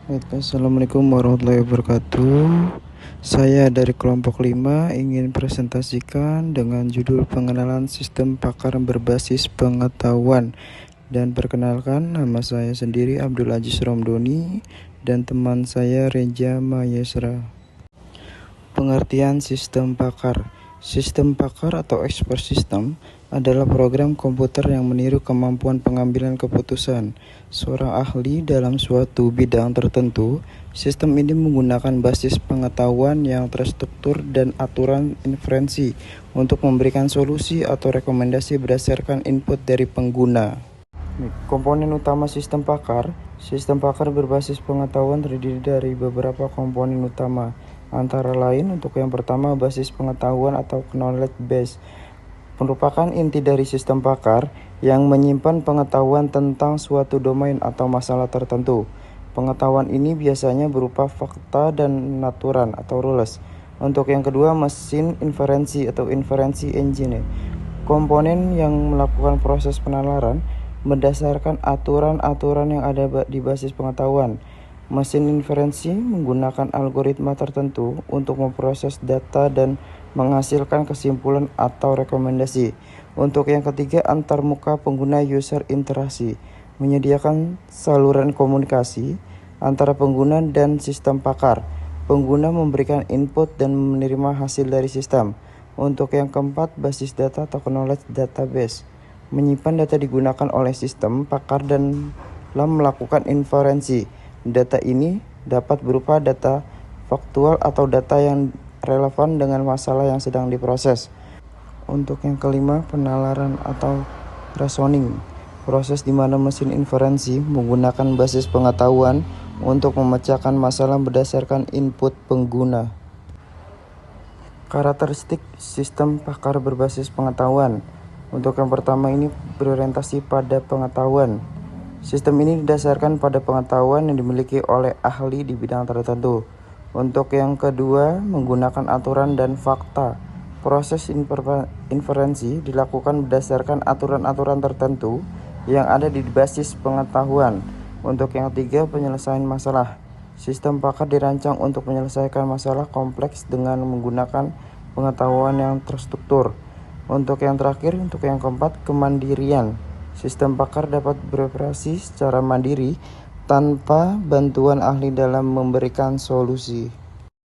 Assalamualaikum warahmatullahi wabarakatuh. Saya dari kelompok 5 ingin presentasikan dengan judul pengenalan sistem pakar berbasis pengetahuan. Dan perkenalkan, nama saya sendiri Abdul Aziz Romdoni dan teman saya Reja Mayesra. Pengertian sistem pakar. Sistem pakar atau expert system adalah program komputer yang meniru kemampuan pengambilan keputusan seorang ahli dalam suatu bidang tertentu. Sistem ini menggunakan basis pengetahuan yang terstruktur dan aturan inferensi untuk memberikan solusi atau rekomendasi berdasarkan input dari pengguna. Komponen utama sistem pakar. Sistem pakar berbasis pengetahuan terdiri dari beberapa komponen utama, antara lain untuk yang pertama basis pengetahuan atau knowledge base merupakan inti dari sistem pakar yang menyimpan pengetahuan tentang suatu domain atau masalah tertentu. Pengetahuan ini biasanya berupa fakta dan aturan atau rules. Untuk yang kedua, mesin inferensi atau inferensi engine, komponen yang melakukan proses penalaran berdasarkan aturan-aturan yang ada di basis pengetahuan. Mesin inferensi menggunakan algoritma tertentu untuk memproses data dan menghasilkan kesimpulan atau rekomendasi. Untuk yang ketiga, antarmuka pengguna user interaksi, menyediakan saluran komunikasi antara pengguna dan sistem pakar. Pengguna memberikan input dan menerima hasil dari sistem. Untuk yang keempat, basis data atau knowledge database, menyimpan data digunakan oleh sistem pakar dan dalam melakukan inferensi. Data ini dapat berupa data faktual atau data yang relevan dengan masalah yang sedang diproses. Untuk yang kelima, penalaran atau reasoning, proses di mana mesin inferensi menggunakan basis pengetahuan untuk memecahkan masalah berdasarkan input pengguna. Karakteristik sistem pakar berbasis pengetahuan. Untuk yang pertama ini berorientasi pada pengetahuan. Sistem ini didasarkan pada pengetahuan yang dimiliki oleh ahli di bidang tertentu. Untuk yang kedua, menggunakan aturan dan fakta. Proses inferensi dilakukan berdasarkan aturan-aturan tertentu yang ada di basis pengetahuan. Untuk yang ketiga, penyelesaian masalah. Sistem pakar dirancang untuk menyelesaikan masalah kompleks dengan menggunakan pengetahuan yang terstruktur. Untuk yang terakhir, untuk yang keempat, kemandirian. Sistem pakar dapat beroperasi secara mandiri tanpa bantuan ahli dalam memberikan solusi.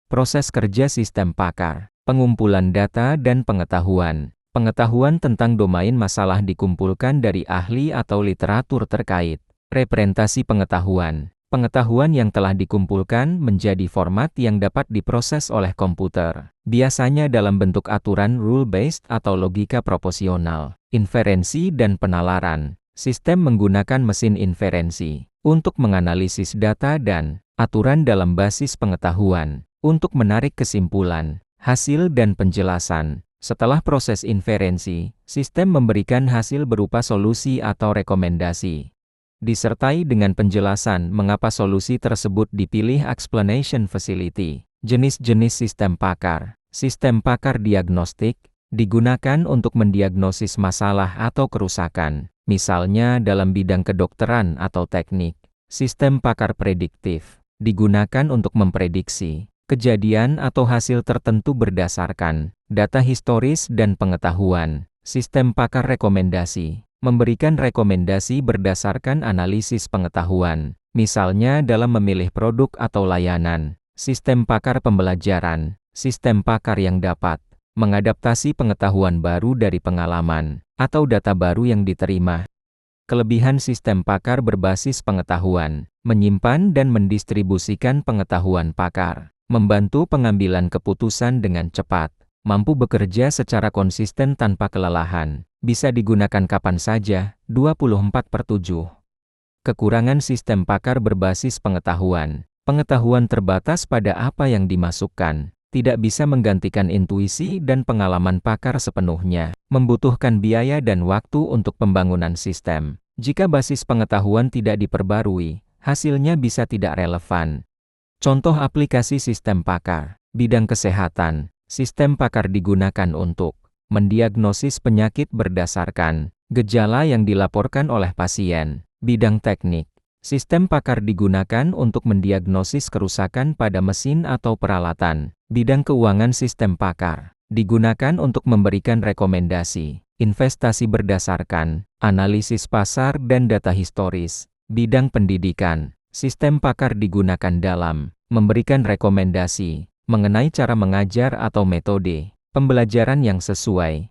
Proses kerja sistem pakar, pengumpulan data dan pengetahuan. Pengetahuan tentang domain masalah dikumpulkan dari ahli atau literatur terkait. Representasi pengetahuan. Pengetahuan yang telah dikumpulkan menjadi format yang dapat diproses oleh komputer, biasanya dalam bentuk aturan rule-based atau logika proporsional. Inferensi dan penalaran. Sistem menggunakan mesin inferensi untuk menganalisis data dan aturan dalam basis pengetahuan, untuk menarik kesimpulan, hasil dan penjelasan. Setelah proses inferensi, sistem memberikan hasil berupa solusi atau rekomendasi, disertai dengan penjelasan mengapa solusi tersebut dipilih. Explanation facility. Jenis-jenis sistem pakar. Sistem pakar diagnostik, digunakan untuk mendiagnosis masalah atau kerusakan, misalnya dalam bidang kedokteran atau teknik. Sistem pakar prediktif, digunakan untuk memprediksi kejadian atau hasil tertentu berdasarkan data historis dan pengetahuan. Sistem pakar rekomendasi, memberikan rekomendasi berdasarkan analisis pengetahuan, misalnya dalam memilih produk atau layanan. Sistem pakar pembelajaran, sistem pakar yang dapat mengadaptasi pengetahuan baru dari pengalaman atau data baru yang diterima. Kelebihan sistem pakar berbasis pengetahuan, menyimpan dan mendistribusikan pengetahuan pakar, membantu pengambilan keputusan dengan cepat, mampu bekerja secara konsisten tanpa kelelahan, bisa digunakan kapan saja, 24/7. Kekurangan sistem pakar berbasis pengetahuan. Pengetahuan terbatas pada apa yang dimasukkan, tidak bisa menggantikan intuisi dan pengalaman pakar sepenuhnya, membutuhkan biaya dan waktu untuk pembangunan sistem. Jika basis pengetahuan tidak diperbarui, hasilnya bisa tidak relevan. Contoh aplikasi sistem pakar, bidang kesehatan. Sistem pakar digunakan untuk mendiagnosis penyakit berdasarkan gejala yang dilaporkan oleh pasien. Bidang teknik, Sistem pakar digunakan untuk mendiagnosis kerusakan pada mesin atau peralatan. Bidang keuangan sistem pakar digunakan untuk memberikan rekomendasi investasi berdasarkan analisis pasar dan data historis. Bidang pendidikan, sistem pakar digunakan dalam memberikan rekomendasi mengenai cara mengajar atau metode pembelajaran yang sesuai